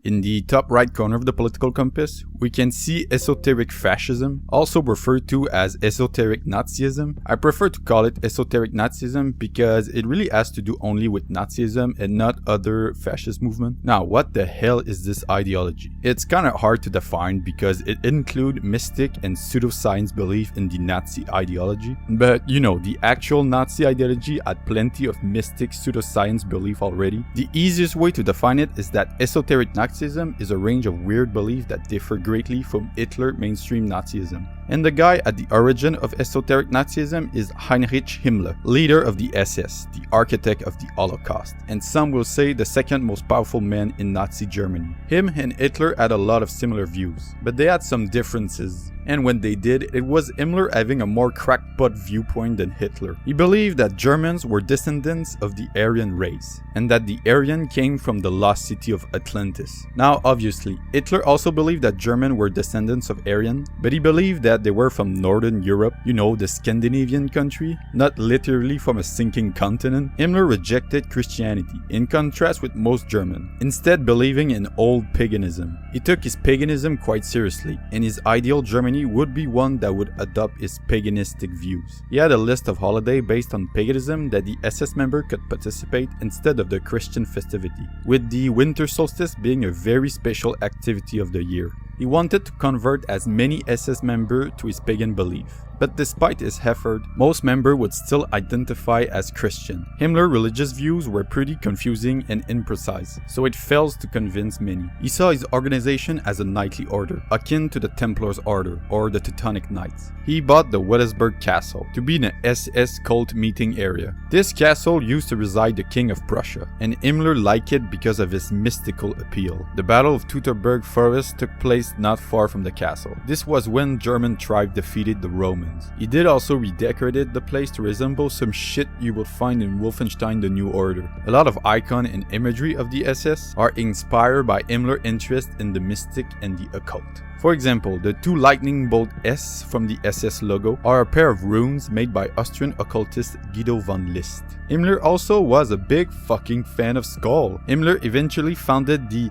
In the top right corner of the political compass, we can see esoteric fascism, also referred to as esoteric Nazism. I prefer to call it esoteric Nazism because it really has to do only with Nazism and not other fascist movements. Now, what the hell is this ideology? It's kind of hard to define because it includes mystic and pseudoscience belief in the Nazi ideology. But you know, the actual Nazi ideology had plenty of mystic pseudoscience belief already. The easiest way to define it is that esoteric Nazism is a range of weird beliefs that differ greatly from Hitler mainstream Nazism. And the guy at the origin of esoteric Nazism is Heinrich Himmler, leader of the SS, the architect of the Holocaust, and some will say the second most powerful man in Nazi Germany. Him and Hitler had a lot of similar views, but they had some differences. And when they did, it was Himmler having a more crackpot viewpoint than Hitler. He believed that Germans were descendants of the Aryan race, and that the Aryan came from the lost city of Atlantis. Now, obviously, Hitler also believed that Germans were descendants of Aryan, but he believed that they were from Northern Europe, you know, the Scandinavian country, not literally from a sinking continent. Himmler rejected Christianity, in contrast with most Germans, instead believing in old paganism. He took his paganism quite seriously, and his ideal Germany would be one that would adopt his paganistic views. He had a list of holidays based on paganism that the SS member could participate instead of the Christian festivity, with the winter solstice being a very special activity of the year. He wanted to convert as many SS members to his pagan belief. But despite his effort, most members would still identify as Christian. Himmler's religious views were pretty confusing and imprecise, so it fails to convince many. He saw his organization as a knightly order, akin to the Templars Order or the Titanic Knights. He bought the Wewelsburg Castle to be an SS cult meeting area. This castle used to reside the King of Prussia, and Himmler liked it because of its mystical appeal. The Battle of Teutoburg Forest took place not far from the castle. This was when German tribes defeated the Romans. He did also redecorated the place to resemble some shit you would find in Wolfenstein the New Order. A lot of icon and imagery of the SS are inspired by Himmler's interest in the mystic and the occult. For example, the two lightning bolt S from the SS logo are a pair of runes made by Austrian occultist Guido von List. Himmler also was a big fucking fan of Skull. Himmler eventually founded the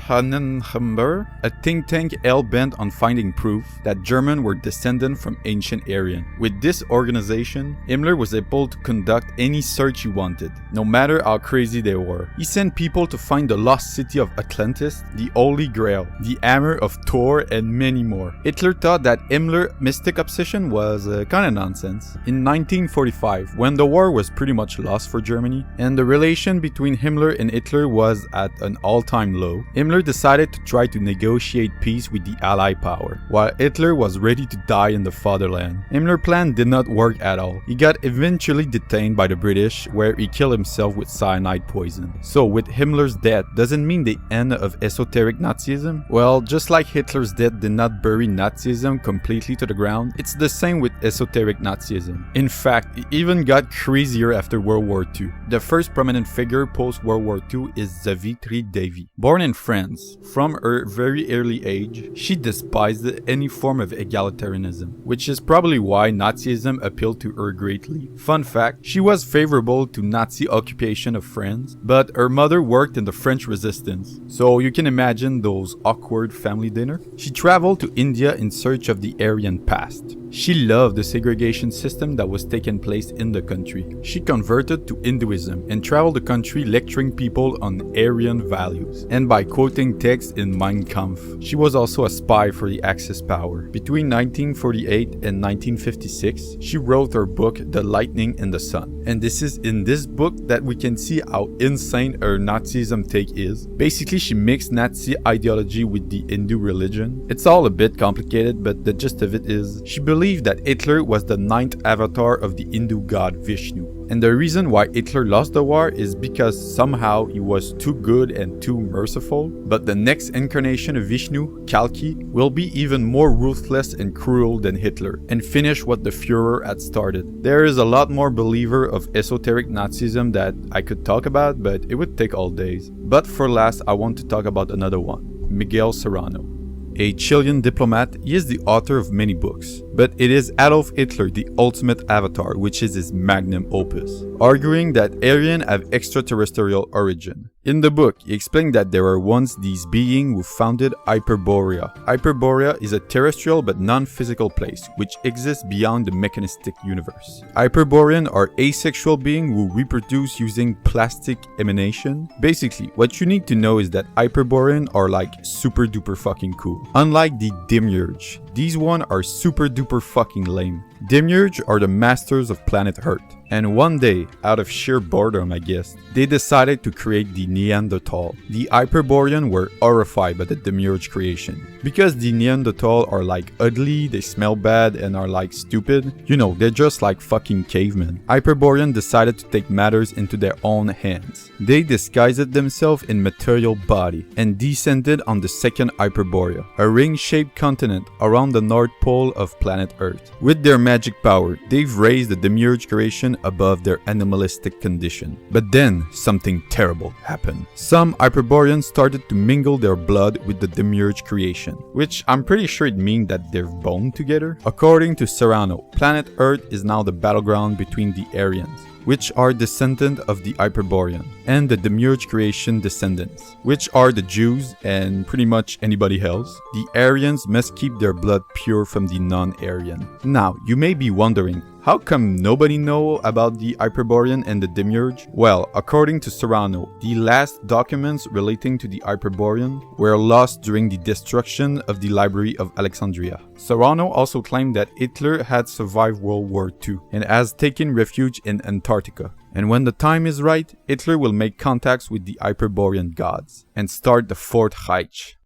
Himmler, a think tank hell-bent on finding proof that Germans were descendants from ancient Aryan. With this organization, Himmler was able to conduct any search he wanted, no matter how crazy they were. He sent people to find the lost city of Atlantis, the Holy Grail, the Hammer of Thor, and many more. Hitler thought that Himmler's mystic obsession was kinda nonsense. In 1945, when the war was pretty much lost for Germany, and the relation between Himmler and Hitler was at an all-time low, Himmler decided to try to negotiate peace with the Allied power, while Hitler was ready to die in the fatherland. Himmler's plan did not work at all. He got eventually detained by the British, where he killed himself with cyanide poison. So with Himmler's death, doesn't mean the end of esoteric Nazism? Well, just like Hitler's death did not bury Nazism completely to the ground, it's the same with esoteric Nazism. In fact, it even got crazier after World War II. The first prominent figure post-World War II is Savitri Devi. Born in France, from her very early age, she despised any form of egalitarianism, which is probably why Nazism appealed to her greatly. Fun fact, she was favorable to Nazi occupation of France, but her mother worked in the French resistance, so you can imagine those awkward family dinners. She traveled to India in search of the Aryan past. She loved the segregation system that was taking place in the country. She converted to Hinduism and traveled the country lecturing people on Aryan values, and by quoting texts in Mein Kampf. She was also a spy for the Axis power. Between 1948 and 1956, she wrote her book The Lightning and the Sun. And this is in this book that we can see how insane her Nazism take is. Basically, she mixed Nazi ideology with the Hindu religion. It's all a bit complicated, but the gist of it is, she believed that Hitler was the ninth avatar of the Hindu god Vishnu. And the reason why Hitler lost the war is because somehow he was too good and too merciful. But the next incarnation of Vishnu, Kalki, will be even more ruthless and cruel than Hitler and finish what the Führer had started. There is a lot more believer of esoteric Nazism that I could talk about, but it would take all days. But for last, I want to talk about another one, Miguel Seranno. A Chilean diplomat, he is the author of many books, but it is Adolf Hitler the ultimate avatar, which is his magnum opus, arguing that Aryan have extraterrestrial origin. In the book, he explained that there were once these beings who founded Hyperborea. Hyperborea is a terrestrial but non-physical place, which exists beyond the mechanistic universe. Hyperborean are asexual beings who reproduce using plastic emanation. Basically, what you need to know is that Hyperborean are like super duper fucking cool. Unlike the Demiurge, these ones are super duper fucking lame. Demiurge are the masters of planet Earth. And one day, out of sheer boredom I guess, they decided to create the Neanderthal. The Hyperborean were horrified by the Demiurge creation. Because the Neanderthal are like ugly, they smell bad, and are like stupid. You know, they're just like fucking cavemen. Hyperborean decided to take matters into their own hands. They disguised themselves in material body and descended on the second Hyperborea, a ring-shaped continent around the North Pole of planet Earth. With their magic power, they've raised the Demiurge creation above their animalistic condition. But then, something terrible happened. Some Hyperboreans started to mingle their blood with the Demiurge creation, which I'm pretty sure it means that they're boned together. According to Seranno, planet Earth is now the battleground between the Aryans, which are descendants of the Hyperborean, and the Demiurge creation descendants, which are the Jews and pretty much anybody else. The Aryans must keep their blood pure from the non-Aryan. Now, you may be wondering, how come nobody know about the Hyperborean and the Demiurge? Well, according to Seranno, the last documents relating to the Hyperborean were lost during the destruction of the Library of Alexandria. Seranno also claimed that Hitler had survived World War II and has taken refuge in Antarctica. And when the time is right, Hitler will make contacts with the Hyperborean gods and start the Fourth Reich.